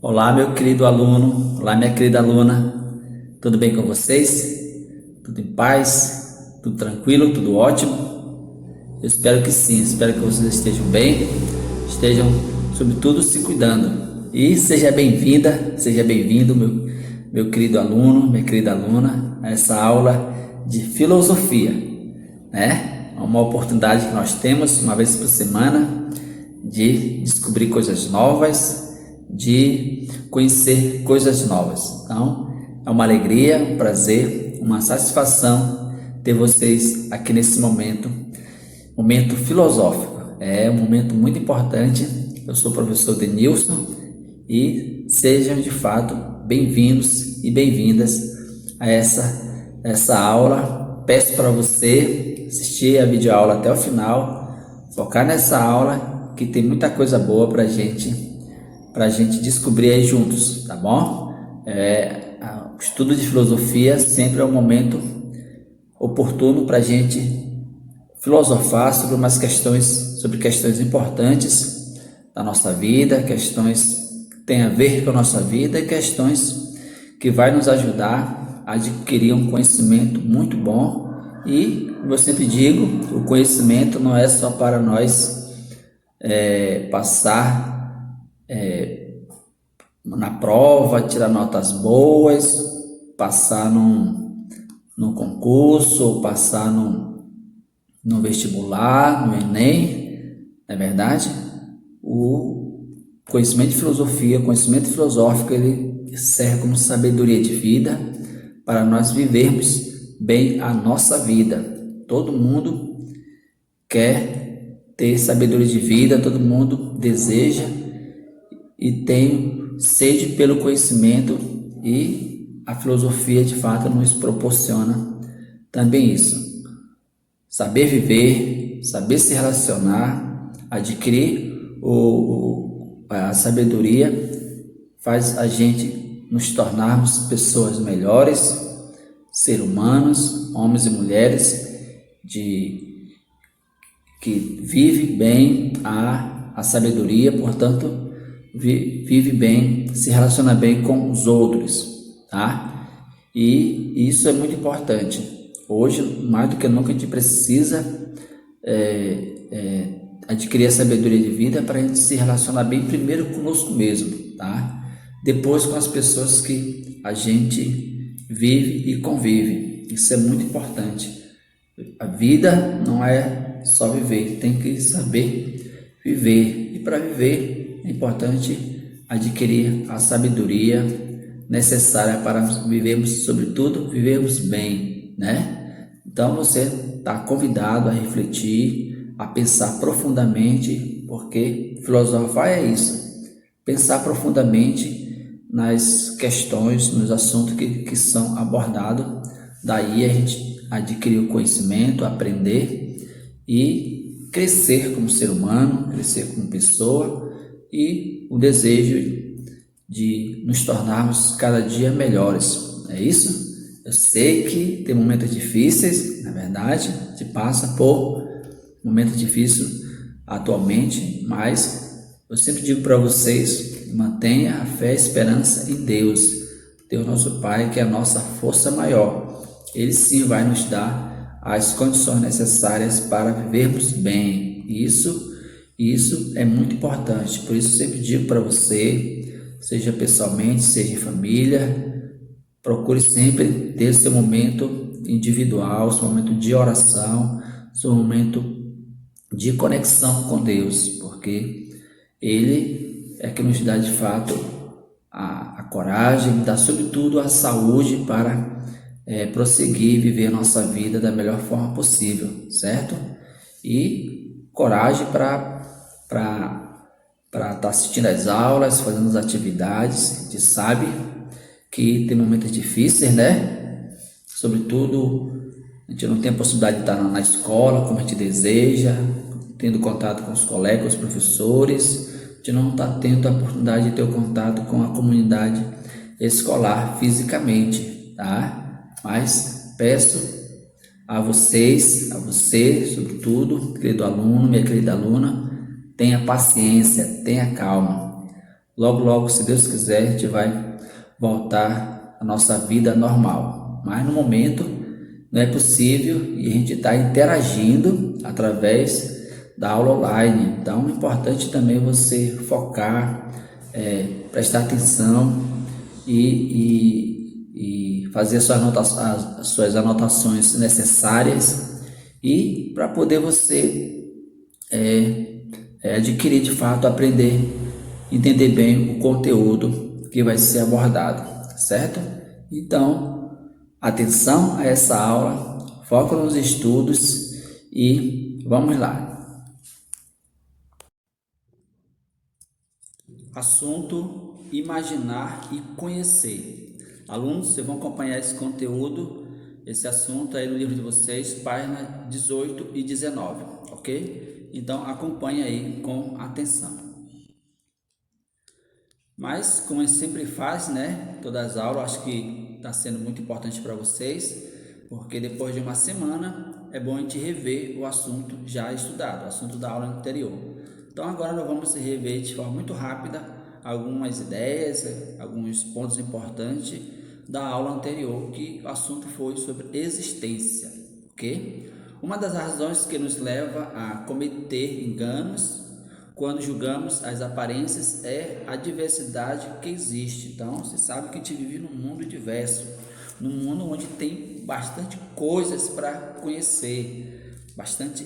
Olá, meu querido aluno, olá, minha querida aluna, tudo bem com vocês? Tudo em paz? Tudo tranquilo? Tudo ótimo? Eu espero que sim, espero que vocês estejam bem, estejam, sobretudo, se cuidando. E seja bem-vinda, seja bem-vindo, meu querido aluno, minha querida aluna, a essa aula de filosofia, né? É uma oportunidade que nós temos uma vez por semana de descobrir coisas novas, de conhecer coisas novas. Então, é uma alegria, um prazer, uma satisfação ter vocês aqui nesse momento filosófico. É um momento muito importante. Eu sou o professor Denilson e sejam de fato bem-vindos e bem-vindas a essa aula. Peço para você assistir a videoaula até o final, focar nessa aula que tem muita coisa boa para gente descobrir aí juntos, tá bom? O estudo de filosofia sempre é um momento oportuno para a gente filosofar sobre questões importantes da nossa vida, questões que têm a ver com a nossa vida e questões que vai nos ajudar a adquirir um conhecimento muito bom. E, como eu sempre digo, o conhecimento não é só para nós passar na prova, tirar notas boas, passar num concurso, ou passar no vestibular, no Enem, não é verdade? O conhecimento de filosofia, o conhecimento filosófico, ele serve como sabedoria de vida para nós vivermos bem a nossa vida. Todo mundo quer ter sabedoria de vida, todo mundo deseja e tem sede pelo conhecimento, e a filosofia de fato nos proporciona também isso. Saber viver, saber se relacionar, adquirir a sabedoria faz a gente nos tornarmos pessoas melhores, seres humanos, homens e mulheres que vive bem a sabedoria, portanto, vive bem, se relaciona bem com os outros, tá? E isso é muito importante. Hoje, mais do que nunca, a gente precisa adquirir a sabedoria de vida para a gente se relacionar bem, primeiro conosco mesmo, tá? Depois com as pessoas que a gente vive e convive. Isso é muito importante. A vida não é só viver, tem que saber viver. E para viver é importante adquirir a sabedoria necessária para vivermos, sobretudo, vivermos bem, né? Então você está convidado a refletir, a pensar profundamente, porque filosofar é isso, pensar profundamente nas questões, nos assuntos que são abordados. Daí a gente adquirir o conhecimento, aprender e crescer como ser humano, crescer como pessoa, e o desejo de nos tornarmos cada dia melhores. É isso? Eu sei que tem momentos difíceis, na verdade, a gente passa por momentos difíceis atualmente, mas eu sempre digo para vocês: mantenha a fé e a esperança em Deus, Deus nosso Pai, que é a nossa força maior. Ele sim vai nos dar as condições necessárias para vivermos bem. Isso é muito importante. Por isso eu sempre digo para você, seja pessoalmente, seja em família, procure sempre ter seu momento individual, seu momento de oração, seu momento de conexão com Deus, porque Ele é que nos dá de fato a coragem, dá sobretudo a saúde para prosseguir e viver a nossa vida da melhor forma possível, certo? E coragem para estar assistindo às aulas, fazendo as atividades. A gente sabe que tem momentos difíceis, né? Sobretudo, a gente não tem a possibilidade de estar na escola como a gente deseja, tendo contato com os colegas, os professores. A gente não está tendo a oportunidade de ter o contato com a comunidade escolar fisicamente, tá? Mas peço a você, sobretudo, querido aluno, minha querida aluna, tenha paciência, tenha calma. Logo, logo, se Deus quiser, a gente vai voltar à nossa vida normal. Mas no momento não é possível e a gente está interagindo através da aula online. Então é importante também você focar, prestar atenção e fazer as suas anotações necessárias e para poder você adquirir de fato, aprender, entender bem o conteúdo que vai ser abordado, certo? Então, atenção a essa aula, foco nos estudos e vamos lá. Assunto: imaginar e conhecer. Alunos, vocês vão acompanhar esse conteúdo, esse assunto aí no livro de vocês, página 18 e 19, ok? Então acompanhe aí com atenção. Mas, como a gente sempre faz, né? Todas as aulas, acho que está sendo muito importante para vocês, porque depois de uma semana é bom a gente rever o assunto já estudado, o assunto da aula anterior. Então, agora nós vamos rever de forma muito rápida algumas ideias, alguns pontos importantes da aula anterior, que o assunto foi sobre existência, ok? Uma das razões que nos leva a cometer enganos quando julgamos as aparências é a diversidade que existe. Então, você sabe que a gente vive num mundo diverso, num mundo onde tem bastante coisas para conhecer, bastante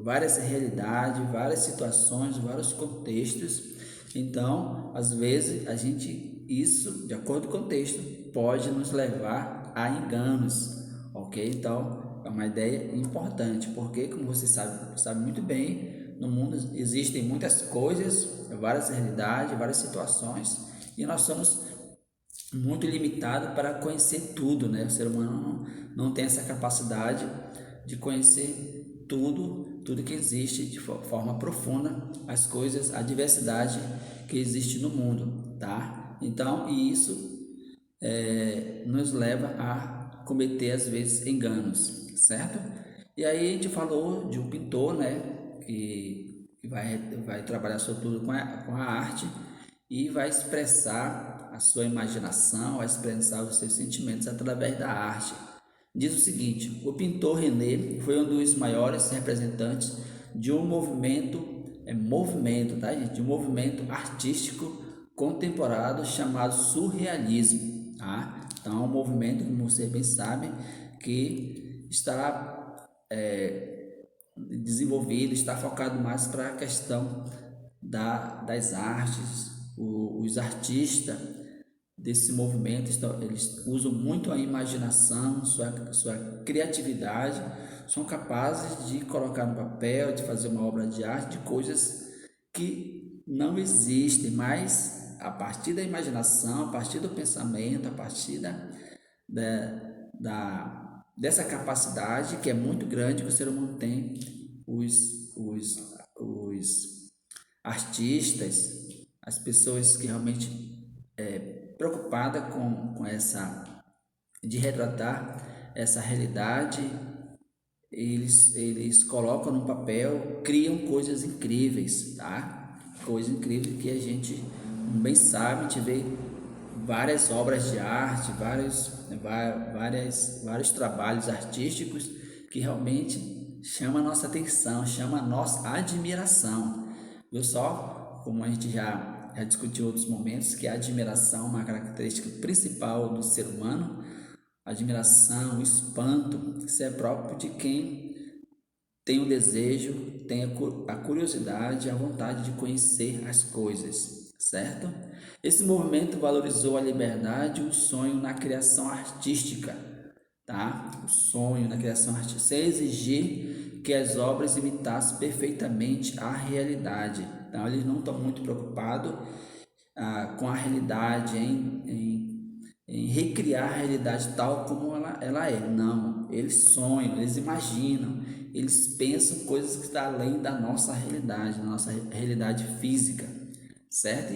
várias realidades, várias situações, vários contextos. Então, às vezes isso, de acordo com o contexto, pode nos levar a enganos, ok? Então, é uma ideia importante, porque, como você sabe muito bem, no mundo existem muitas coisas, várias realidades, várias situações, e nós somos muito limitados para conhecer tudo, né? O ser humano não tem essa capacidade de conhecer tudo que existe de forma profunda, as coisas, a diversidade que existe no mundo, tá? Então, e isso nos leva a cometer às vezes enganos, certo? E aí a gente falou de um pintor, né, que vai trabalhar sobretudo com a arte e vai expressar a sua imaginação, vai expressar os seus sentimentos através da arte. Diz o seguinte: o pintor René foi um dos maiores representantes de um movimento, tá, gente? De um movimento artístico contemporâneo chamado surrealismo, tá? Então, é um movimento, como você bem sabe, que está desenvolvido, está focado mais para a questão das artes. Os artistas desse movimento eles usam muito a imaginação, sua criatividade, são capazes de colocar no papel, de fazer uma obra de arte, de coisas que não existem, mas a partir da imaginação, a partir do pensamento, a partir dessa capacidade que é muito grande que o ser humano tem, os artistas, as pessoas que realmente preocupada com essa de retratar essa realidade, eles colocam no papel, criam coisas incríveis, tá? Coisas incríveis que a gente bem sabe, a gente vê várias obras de arte, vários trabalhos artísticos que realmente chamam a nossa atenção, chamam a nossa admiração. Viu só? Como a gente já discutiu em outros momentos, que a admiração é uma característica principal do ser humano. A admiração, o espanto, isso é próprio de quem tem o desejo, tem a curiosidade, a vontade de conhecer as coisas, certo? Esse movimento valorizou a liberdade e o sonho na criação artística, tá? O sonho na criação artística, sem exigir que as obras imitassem perfeitamente a realidade. Então, eles não estão muito preocupados com a realidade, em recriar a realidade tal como ela é. Não, eles sonham, eles imaginam, eles pensam coisas que estão além da nossa realidade, da nossa realidade física, certo?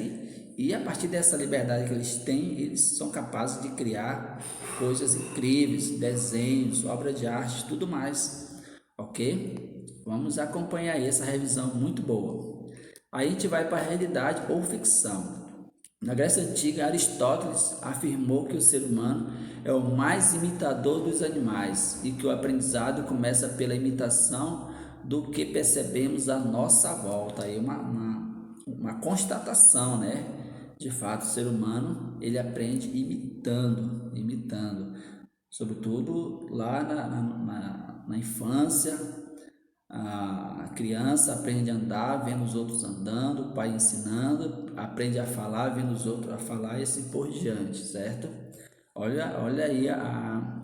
E a partir dessa liberdade que eles têm, eles são capazes de criar coisas incríveis, desenhos, obras de arte, tudo mais, ok? Vamos acompanhar aí essa revisão muito boa. Aí a gente vai para a realidade ou ficção. Na Grécia Antiga, Aristóteles afirmou que o ser humano é o mais imitador dos animais e que o aprendizado começa pela imitação do que percebemos à nossa volta. Aí uma constatação, né? De fato, o ser humano ele aprende imitando, sobretudo lá na infância. A criança aprende a andar vendo os outros andando, o pai ensinando, aprende a falar vendo os outros a falar e assim por diante, certo? Olha aí a,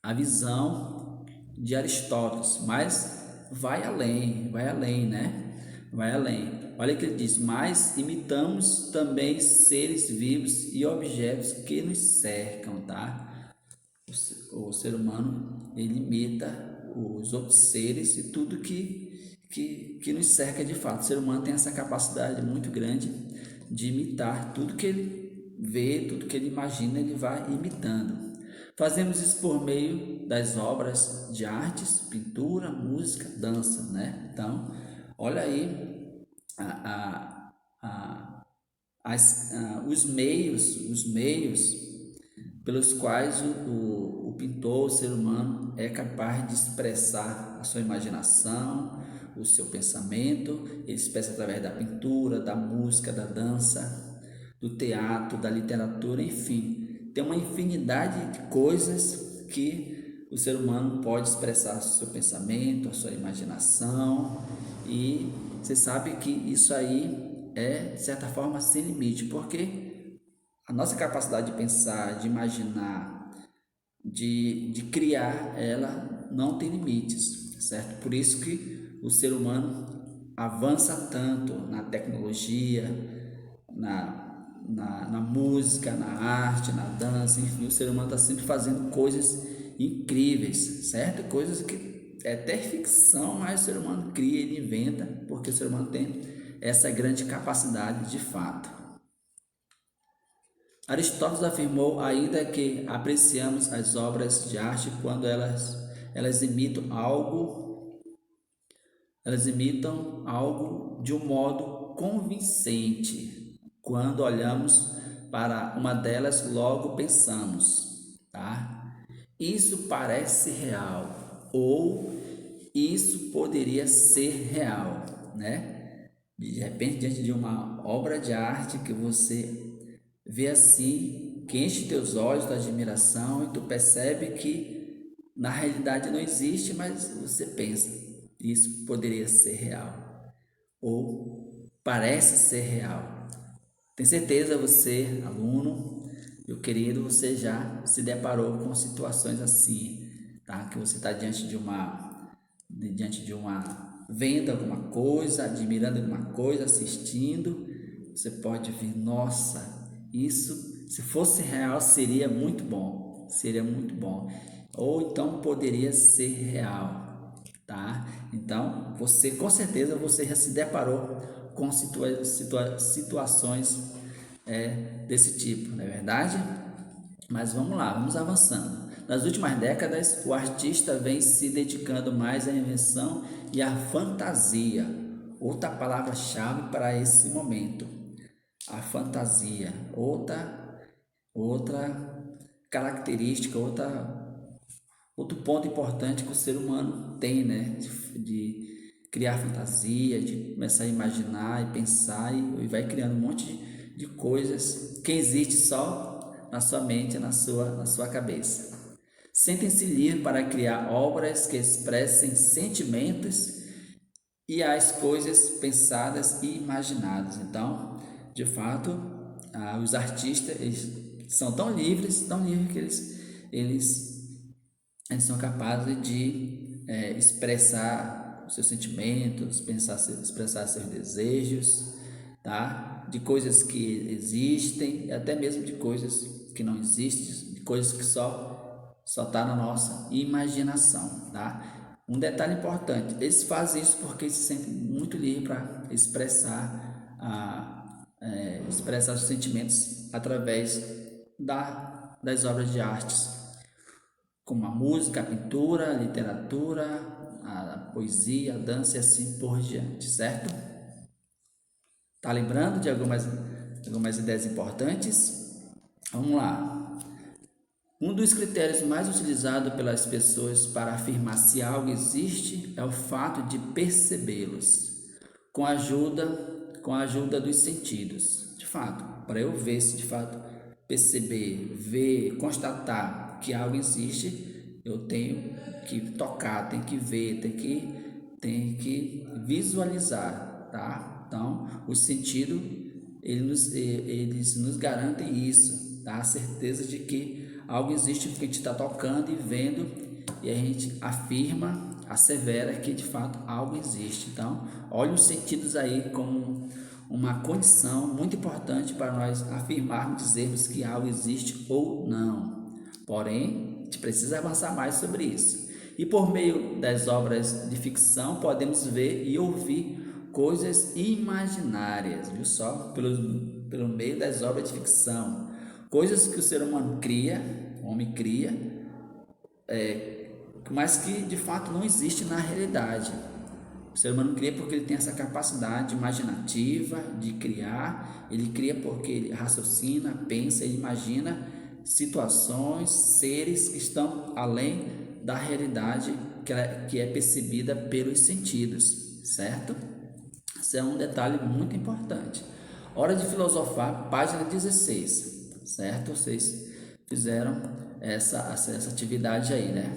a visão de Aristóteles, mas vai além, né? Vai além. Olha o que ele diz: mas imitamos também seres vivos e objetos que nos cercam, tá? O ser humano ele imita os outros seres e tudo que nos cerca de fato. O ser humano tem essa capacidade muito grande de imitar tudo que ele vê, tudo que ele imagina, ele vai imitando. Fazemos isso por meio das obras de artes, pintura, música, dança, né? Então, olha aí a, a, os meios pelos quais o pintor, o ser humano, é capaz de expressar a sua imaginação, o seu pensamento. Ele expressa através da pintura, da música, da dança, do teatro, da literatura, enfim. Tem uma infinidade de coisas que o ser humano pode expressar o seu pensamento, a sua imaginação, e você sabe que isso aí é, de certa forma, sem limite, porque a nossa capacidade de pensar, de imaginar, de criar, ela não tem limites, certo? Por isso que o ser humano avança tanto na tecnologia, na música, na arte, na dança, enfim, o ser humano está sempre fazendo coisas incríveis, certo? Coisas que é até ficção, mas o ser humano cria, ele inventa, porque o ser humano tem essa grande capacidade de fato. Aristóteles afirmou ainda que apreciamos as obras de arte quando elas imitam algo de um modo convincente. Quando olhamos para uma delas, logo pensamos, tá? Isso parece real, ou isso poderia ser real, né? De repente, diante de uma obra de arte que você vê assim, que enche teus olhos de admiração e tu percebe que na realidade não existe, mas você pensa, isso poderia ser real ou parece ser real. Tem certeza você, aluno, meu querido, você já se deparou com situações assim, tá? Que você está diante de uma vendo alguma coisa, admirando alguma coisa, assistindo, você pode ver, nossa, isso se fosse real seria muito bom, seria muito bom. Ou então poderia ser real, tá? Então, você com certeza você já se deparou com situações desse tipo, não é verdade? Mas vamos lá, vamos avançando. Nas últimas décadas, o artista vem se dedicando mais à invenção e à fantasia. Outra palavra-chave para esse momento, a fantasia. Outra característica, outro ponto importante que o ser humano tem, né? De criar fantasia, de começar a imaginar e pensar e vai criando um monte de coisas que existe só na sua mente, na sua cabeça. Sentem-se livres para criar obras que expressem sentimentos e as coisas pensadas e imaginadas. Então, de fato, os artistas eles são tão livres que eles são capazes de expressar os seus sentimentos, expressar seus desejos, tá? De coisas que existem, até mesmo de coisas que não existem, de coisas que só tá na nossa imaginação, tá? Um detalhe importante, eles fazem isso porque se sentem muito livres para expressar os sentimentos através das obras de artes, como a música, a pintura, a literatura, a poesia, a dança e assim por diante, certo? Tá lembrando de algumas ideias importantes? Vamos lá. Um dos critérios mais utilizados pelas pessoas para afirmar se algo existe é o fato de percebê-los, com a ajuda dos sentidos. De fato, para eu ver se de fato perceber, ver, constatar que algo existe, eu tenho que tocar, tenho que ver, tenho que visualizar, tá? Então, o sentido, eles nos garantem isso, tá? A certeza de que algo existe porque a gente está tocando e vendo, e a gente afirma, assevera que de fato algo existe. Então, olha os sentidos aí como uma condição muito importante para nós afirmarmos, dizermos que algo existe ou não. Porém, a gente precisa avançar mais sobre isso. E por meio das obras de ficção, podemos ver e ouvir coisas imaginárias, viu só? Pelo meio das obras de ficção. Coisas que o ser humano cria, o homem cria, mas que de fato não existe na realidade. O ser humano cria porque ele tem essa capacidade imaginativa de criar, ele cria porque ele raciocina, pensa, ele imagina situações, seres que estão além da realidade que é percebida pelos sentidos, certo? Isso é um detalhe muito importante. Hora de Filosofar, página 16, certo? Vocês fizeram essa atividade aí, né?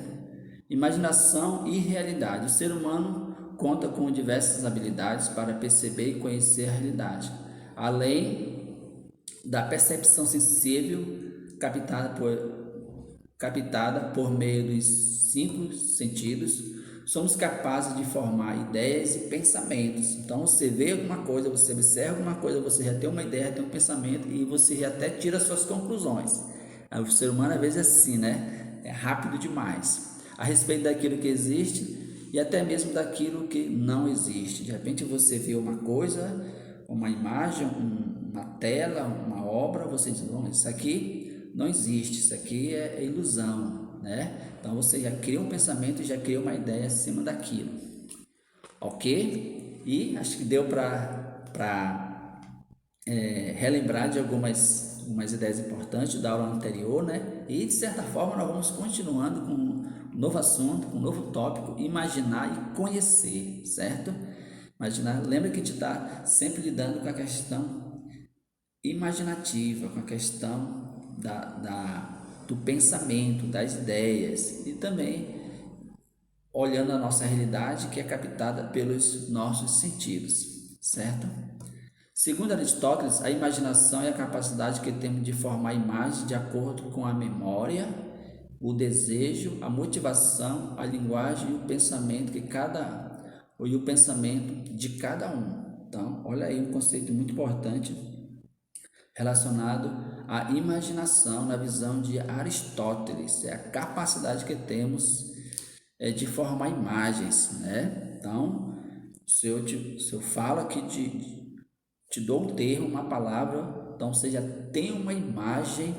Imaginação e realidade. O ser humano conta com diversas habilidades para perceber e conhecer a realidade, além da percepção sensível captada por meio dos 5 sentidos. Somos capazes de formar ideias e pensamentos. Então, você vê alguma coisa, você observa alguma coisa, você já tem uma ideia, já tem um pensamento e você já até tira suas conclusões. O ser humano às vezes é assim, né? É rápido demais a respeito daquilo que existe e até mesmo daquilo que não existe. De repente você vê uma coisa, uma imagem, uma tela, uma obra, você diz, bom, isso aqui não existe, isso aqui é ilusão, né? Então você já cria um pensamento e já cria uma ideia acima daquilo, ok? E acho que deu para relembrar de algumas ideias importantes da aula anterior, né? E de certa forma nós vamos continuando com um novo assunto, com um novo tópico, imaginar e conhecer, certo? Imaginar, lembra que a gente está sempre lidando com a questão imaginativa, com a questão do pensamento, das ideias e também olhando a nossa realidade que é captada pelos nossos sentidos, certo? Segundo Aristóteles, a imaginação é a capacidade que temos de formar imagens de acordo com a memória, o desejo, a motivação, a linguagem e o pensamento de cada um. Então, olha aí um conceito muito importante relacionado à imaginação na visão de Aristóteles. É a capacidade que temos de formar imagens, né? Então, se eu falo aqui te dou um termo, uma palavra, então você já tem uma imagem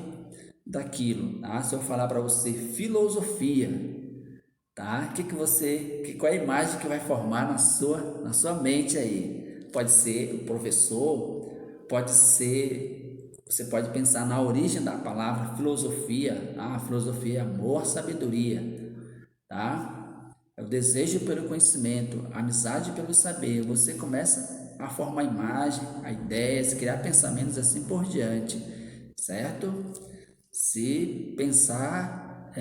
daquilo, tá? Se eu falar para você filosofia, tá? Qual é a imagem que vai formar na sua mente aí? Pode ser o professor, você pode pensar na origem da palavra filosofia, tá? Filosofia é amor, sabedoria, tá? É o desejo pelo conhecimento, a amizade pelo saber. Você começa a formar imagem, a ideias, criar pensamentos assim por diante, certo? Se pensar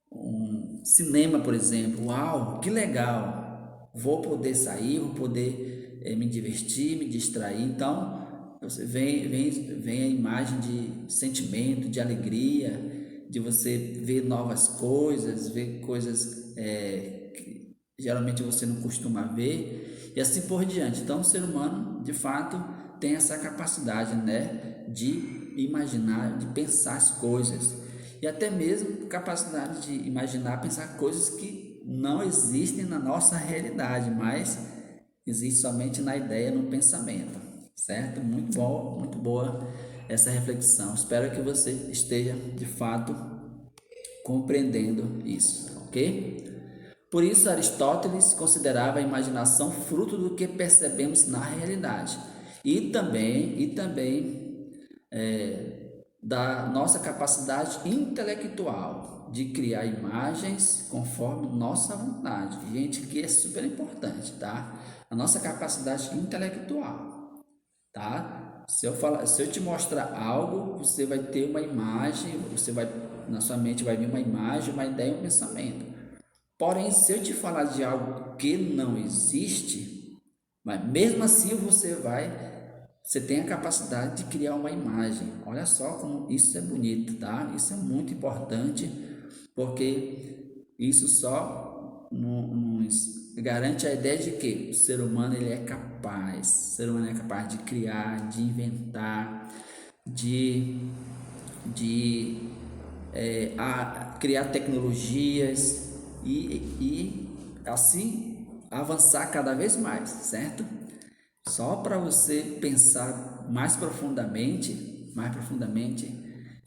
um cinema, por exemplo, uau, que legal, vou poder sair, vou poder me divertir, me distrair. Então, você vem a imagem de sentimento, de alegria, de você ver novas coisas, ver coisas que geralmente você não costuma ver, e assim por diante. Então, o ser humano, de fato, tem essa capacidade, né, de imaginar, de pensar as coisas, e até mesmo capacidade de imaginar, pensar coisas que não existem na nossa realidade, mas existe somente na ideia, no pensamento, certo? Muito bom, muito boa essa reflexão. Espero que você esteja de fato compreendendo isso, ok? Por isso, Aristóteles considerava a imaginação fruto do que percebemos na realidade e também da nossa capacidade intelectual de criar imagens conforme nossa vontade. Gente, que é super importante, tá? A nossa capacidade intelectual, tá? Se eu te mostrar algo, você vai ter uma imagem, na sua mente vai vir uma imagem, uma ideia, um pensamento. Porém, se eu te falar de algo que não existe, mas mesmo assim você tem a capacidade de criar uma imagem. Olha só como isso é bonito, tá? Isso é muito importante, porque isso só nos garante a ideia de que o ser humano é capaz de criar, de inventar, de criar tecnologias e assim avançar cada vez mais, certo? Só para você pensar mais profundamente,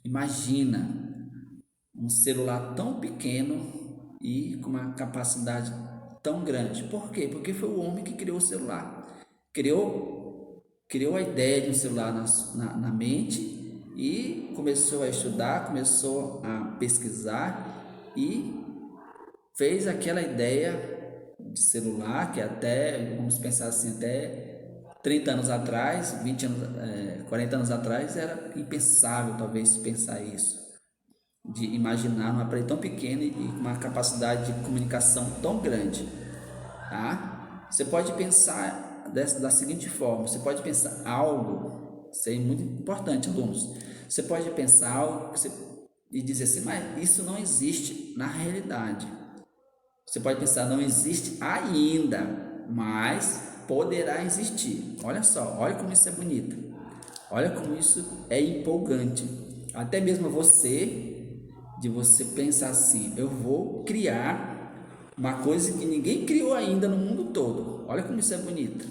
imagina um celular tão pequeno e com uma capacidade tão grande. Por quê? Porque foi o homem que criou o celular. Criou a ideia de um celular na mente e começou a estudar, começou a pesquisar e fez aquela ideia de celular que até, vamos pensar assim, até 30 anos atrás, 20 anos, 40 anos atrás, era impensável talvez pensar isso, de imaginar um aparelho tão pequeno e com uma capacidade de comunicação tão grande, tá? Você pode pensar da seguinte forma, você pode pensar algo, isso é muito importante, alunos, você pode pensar algo e dizer assim, mas isso não existe na realidade. Você pode pensar, não existe ainda, mas poderá existir. Olha só, olha como isso é bonito. Olha como isso é empolgante. Até mesmo de você pensar assim, eu vou criar uma coisa que ninguém criou ainda no mundo todo. Olha como isso é bonito.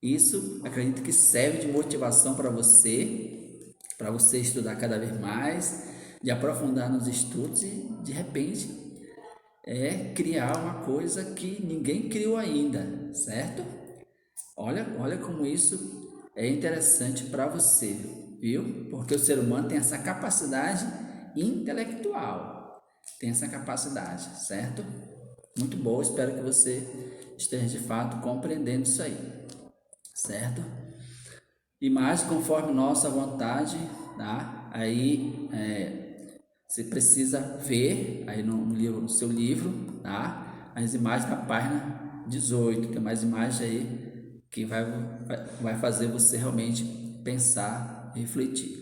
Isso, acredito que serve de motivação para você estudar cada vez mais, de aprofundar nos estudos e, de repente, criar uma coisa que ninguém criou ainda, certo? Olha como isso é interessante para você, viu? Porque o ser humano tem essa capacidade intelectual, tem essa capacidade, certo? Muito boa, espero que você esteja de fato compreendendo isso aí, certo? Imagem conforme nossa vontade, tá? Aí você precisa ver aí no seu livro, tá? As imagens da página 18, tem mais imagens aí que vai fazer você realmente pensar e refletir.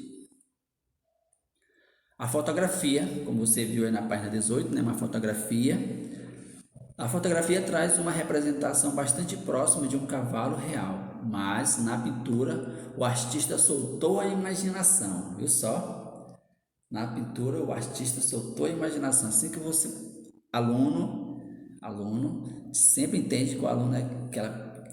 A fotografia, como você viu aí na página 18, né? Uma fotografia. A fotografia traz uma representação bastante próxima de um cavalo real, mas na pintura o artista soltou a imaginação, viu só? Na pintura, o artista soltou a imaginação. Assim que você, aluno, sempre entende que o aluno é aquela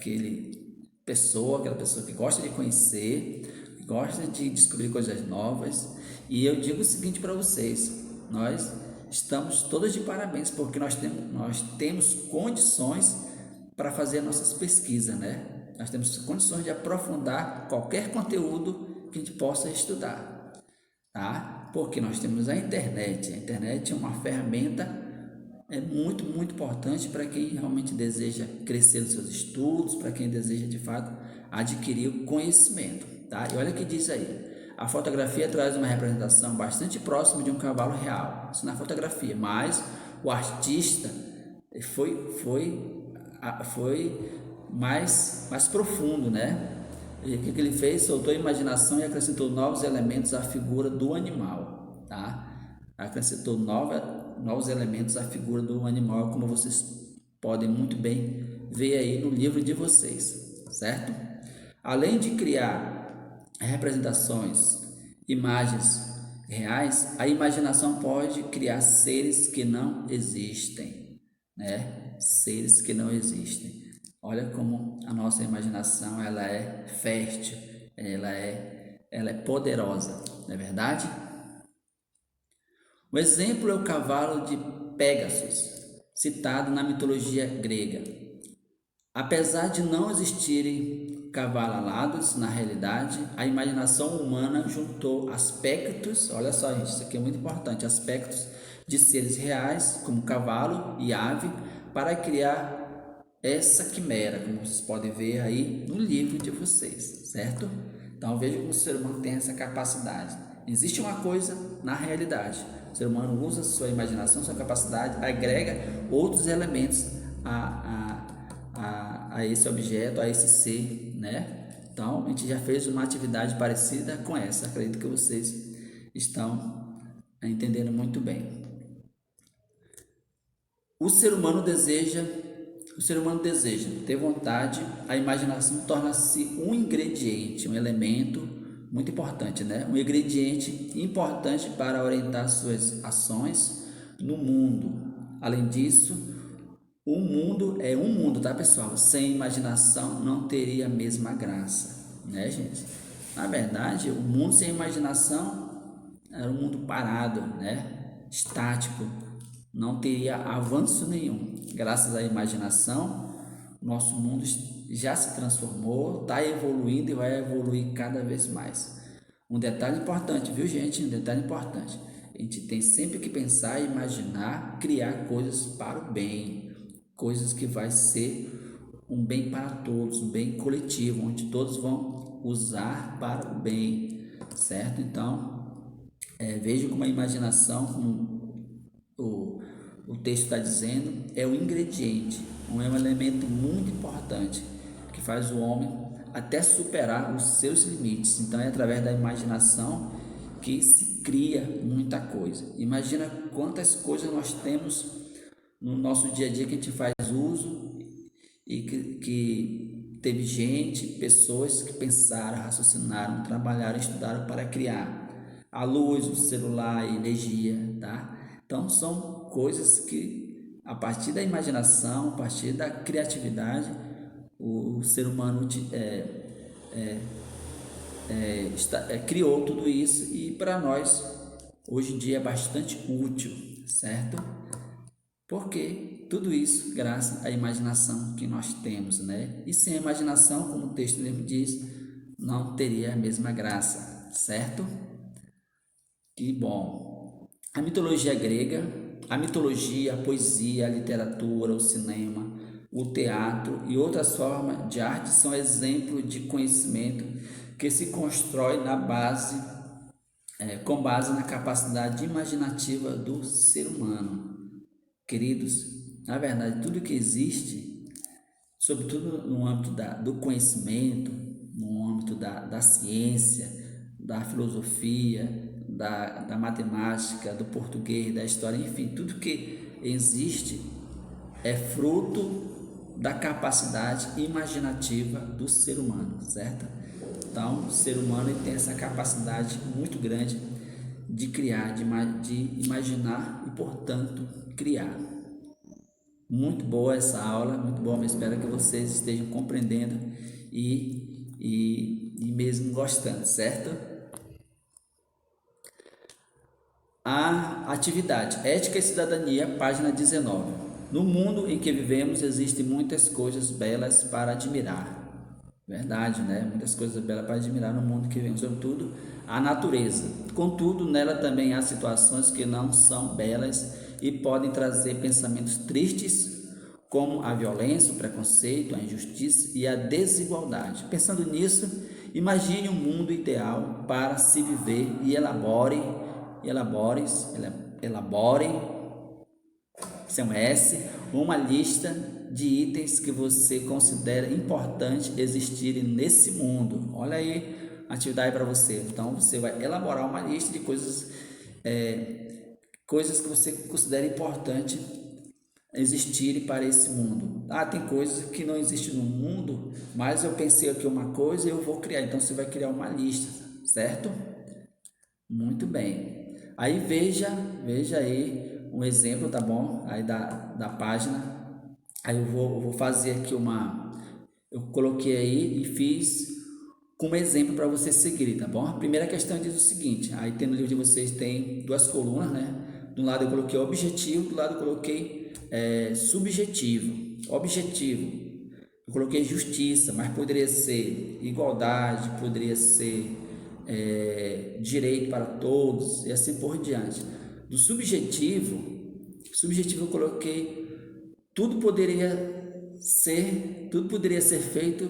pessoa que gosta de conhecer, que gosta de descobrir coisas novas. E eu digo o seguinte para vocês: nós estamos todos de parabéns, porque nós temos condições para fazer nossas pesquisas, né? Nós temos condições de aprofundar qualquer conteúdo que a gente possa estudar, tá? Porque nós temos a internet. A internet é uma ferramenta muito importante para quem realmente deseja crescer nos seus estudos, para quem deseja de fato adquirir o conhecimento, tá? E olha o que diz aí. A fotografia traz uma representação bastante próxima de um cavalo real. Isso na fotografia, mas o artista foi mais profundo, né? E o que ele fez? Soltou a imaginação e acrescentou novos elementos à figura do animal, tá? Acrescentou novos elementos à figura do animal, como vocês podem muito bem ver aí no livro de vocês, certo? Além de criar representações, imagens reais, a imaginação pode criar seres que não existem, né? Seres que não existem. Olha como a nossa imaginação ela é fértil, ela é poderosa, não é verdade? O exemplo é o cavalo de Pégasus. citado na mitologia grega. Apesar de não existirem cavalos alados na realidade, a imaginação humana juntou aspectos, olha só gente, isso aqui é muito importante, aspectos de seres reais, como cavalo e ave, para criar essa quimera, como vocês podem ver aí no livro de vocês, certo? Então veja como o ser humano tem essa capacidade. Existe uma coisa na realidade, o ser humano usa sua imaginação, sua capacidade, agrega outros elementos a esse objeto, a esse ser, né? Então, a gente já fez uma atividade parecida com essa. Acredito que vocês estão entendendo muito bem. O ser humano deseja ter vontade, a imaginação torna-se um ingrediente, um elemento muito importante, né? Um ingrediente importante para orientar suas ações no mundo. Além disso, o mundo é um mundo, tá pessoal? Sem imaginação não teria a mesma graça, né, gente? Na verdade, o mundo sem imaginação era um mundo parado, né? Estático, não teria avanço nenhum. Graças à imaginação, nosso mundo já se transformou, está evoluindo e vai evoluir cada vez mais. Um detalhe importante, viu, gente? Um detalhe importante. A gente tem sempre que pensar, imaginar, criar coisas para o bem, coisas que vai ser um bem para todos, um bem coletivo, onde todos vão usar para o bem, certo? Então, veja como a imaginação, como o texto está dizendo, é um ingrediente, é um elemento muito importante que faz o homem até superar os seus limites. Então, é através da imaginação que se cria muita coisa. Imagina quantas coisas nós temos no nosso dia a dia que a gente faz uso e que teve gente, pessoas que pensaram, raciocinaram, trabalharam, estudaram para criar a luz, o celular, a energia, tá? Então são coisas que a partir da imaginação, a partir da criatividade, o ser humano criou tudo isso e para nós hoje em dia é bastante útil, certo? Porque tudo isso graças à imaginação que nós temos, né? E sem a imaginação, como o texto mesmo diz, não teria a mesma graça, certo? Que bom. A mitologia grega, a mitologia, a poesia, a literatura, o cinema, o teatro e outras formas de arte são exemplos de conhecimento que se constrói com base na capacidade imaginativa do ser humano. Queridos, na verdade, tudo que existe, sobretudo no âmbito do conhecimento, no âmbito da ciência, da filosofia, da matemática, do português, da história, enfim, tudo que existe é fruto da capacidade imaginativa do ser humano, certo? Então, o ser humano tem essa capacidade muito grande de criar, de imaginar e, portanto, criar. Muito boa essa aula, muito boa, mas espero que vocês estejam compreendendo e mesmo gostando, certo? A atividade Ética e Cidadania, página 19. No mundo em que vivemos existem muitas coisas belas para admirar. Verdade, né? Muitas coisas belas para admirar no mundo que vivemos, sobretudo a natureza. Contudo, nela também há situações que não são belas e podem trazer pensamentos tristes, como a violência, o preconceito, a injustiça e a desigualdade. Pensando nisso, imagine um mundo ideal para se viver e elabore, isso é um S, uma lista de itens que você considera importante existirem nesse mundo. Olha aí a atividade para você. Então você vai elaborar uma lista de coisas que você considera importante existirem para esse mundo. Tem coisas que não existem no mundo, mas eu pensei aqui uma coisa e eu vou criar. Então você vai criar uma lista, certo? Muito bem. Aí veja aí um exemplo, tá bom? Aí da página. Aí eu vou fazer aqui eu coloquei aí e fiz como exemplo para vocês seguirem, tá bom? A primeira questão diz o seguinte, aí no livro de vocês tem duas colunas, né? De um lado eu coloquei objetivo, do lado eu coloquei subjetivo. Objetivo, eu coloquei justiça, mas poderia ser igualdade, poderia ser direito para todos e assim por diante. Do subjetivo eu coloquei tudo poderia ser feito,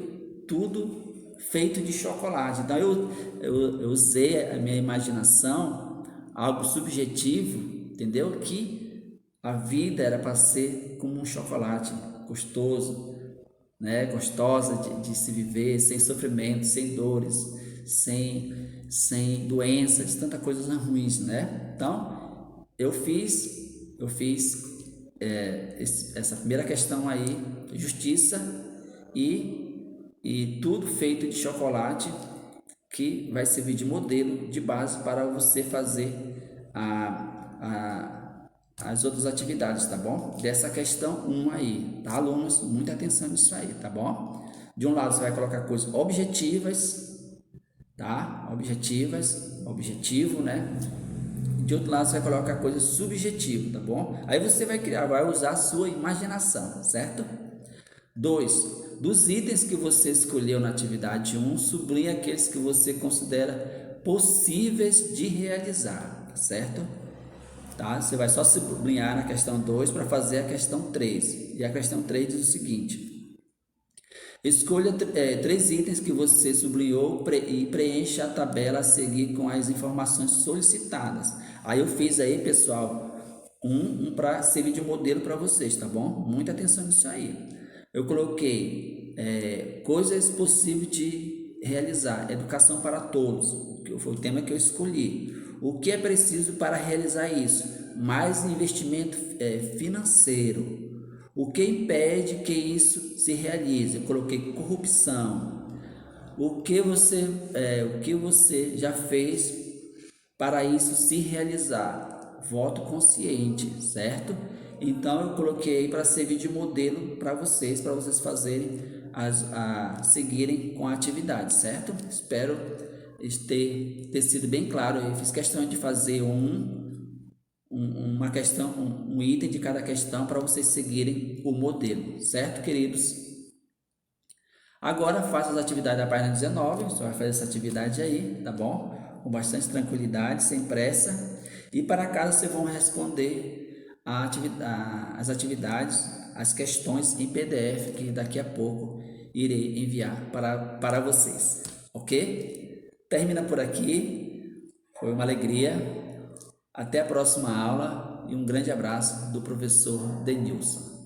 tudo feito de chocolate. Então eu usei a minha imaginação, algo subjetivo, entendeu? Que a vida era para ser como um chocolate gostoso, né? Gostosa de se viver, sem sofrimento, sem dores, sem doenças, tantas coisas ruins, né? Então eu fiz essa primeira questão aí, justiça e tudo feito de chocolate, que vai servir de modelo, de base para você fazer as outras atividades, tá bom? Dessa questão 1 aí, tá, alunos? Muita atenção nisso aí, tá bom? De um lado você vai colocar coisas objetivas, tá? Objetivo, né? De outro lado você vai colocar coisa subjetiva, tá bom? Aí você vai usar a sua imaginação, certo? 2. Dos itens que você escolheu na atividade 1, sublinhe aqueles que você considera possíveis de realizar, certo? Tá? Você vai só sublinhar na questão 2 para fazer a questão 3. E a questão 3 diz o seguinte: escolha 3 itens que você sublinhou e preencha a tabela a seguir com as informações solicitadas. Aí eu fiz aí, pessoal, um para servir de modelo para vocês, tá bom? Muita atenção nisso aí. Eu coloquei coisas possíveis de realizar, educação para todos, que foi o tema que eu escolhi. O que é preciso para realizar isso? Mais investimento financeiro. O que impede que isso se realize? Eu coloquei corrupção. O que você já fez para isso se realizar? Voto consciente, certo? Então eu coloquei para servir de modelo para vocês fazerem seguirem com a atividade, certo? Espero ter sido bem claro. Eu fiz questão de fazer uma questão, um item de cada questão para vocês seguirem o modelo, certo, queridos? Agora faça as atividades da página 19, você vai fazer essa atividade aí, tá bom? Com bastante tranquilidade, sem pressa. E para casa vocês vão responder as atividades, as questões em PDF, que daqui a pouco irei enviar para vocês, ok? Termina por aqui, foi uma alegria. Até a próxima aula e um grande abraço do professor Denilson.